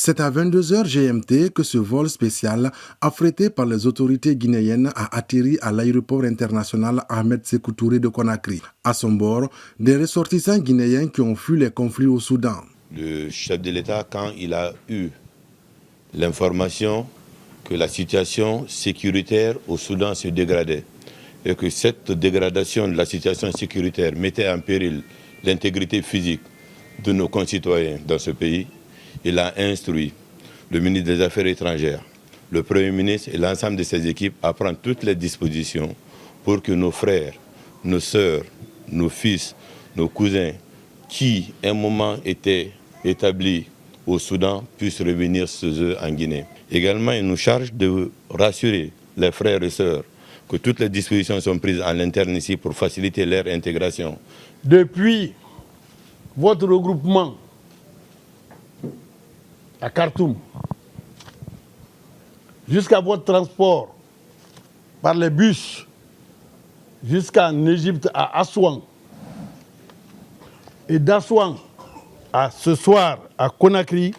C'est à 22h GMT que ce vol spécial, affrété par les autorités guinéennes, a atterri à l'aéroport international Ahmed Sékou Touré de Conakry. À son bord, des ressortissants guinéens qui ont fui les conflits au Soudan. Le chef de l'État, quand il a eu l'information que la situation sécuritaire au Soudan se dégradait et que cette dégradation de la situation sécuritaire mettait en péril l'intégrité physique de nos concitoyens dans ce pays, il a instruit le ministre des Affaires étrangères, le Premier ministre et l'ensemble de ses équipes à prendre toutes les dispositions pour que nos frères, nos sœurs, nos fils, nos cousins, qui à un moment étaient établis au Soudan, puissent revenir chez eux en Guinée. Également, il nous charge de rassurer les frères et sœurs que toutes les dispositions sont prises en interne ici pour faciliter leur intégration. Depuis votre regroupement à Khartoum, jusqu'à votre transport par les bus, jusqu'en Égypte à Assouan, et d'Assouan à ce soir à Conakry,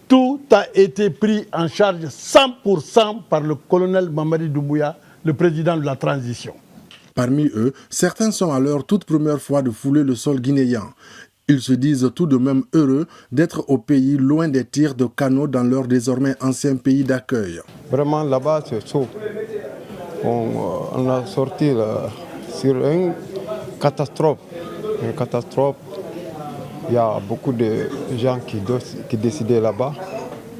tout a été pris en charge 100% par le colonel Mamadi Doumbouya, le président de la transition. Parmi eux, certains sont à leur toute première fois de fouler le sol guinéen. Ils se disent tout de même heureux d'être au pays, loin des tirs de canons dans leur désormais ancien pays d'accueil. Vraiment là-bas c'est chaud. On a sorti là, sur une catastrophe. Une catastrophe. Il y a beaucoup de gens qui décidaient là-bas.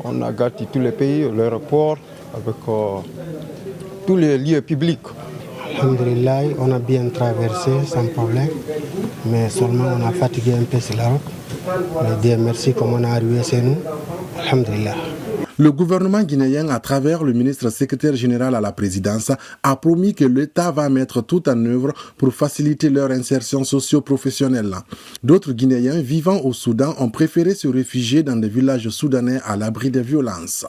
On a gâté tous les pays, l'aéroport, avec tous les lieux publics. Alhamdulillah, on a bien traversé sans problème, mais seulement on a fatigué un peu sur la route. Mais Dieu merci, comme on a arrivé chez nous, alhamdulillah. Le gouvernement guinéen, à travers le ministre secrétaire général à la présidence, a promis que l'État va mettre tout en œuvre pour faciliter leur insertion socio-professionnelle. D'autres Guinéens vivant au Soudan ont préféré se réfugier dans des villages soudanais à l'abri des violences.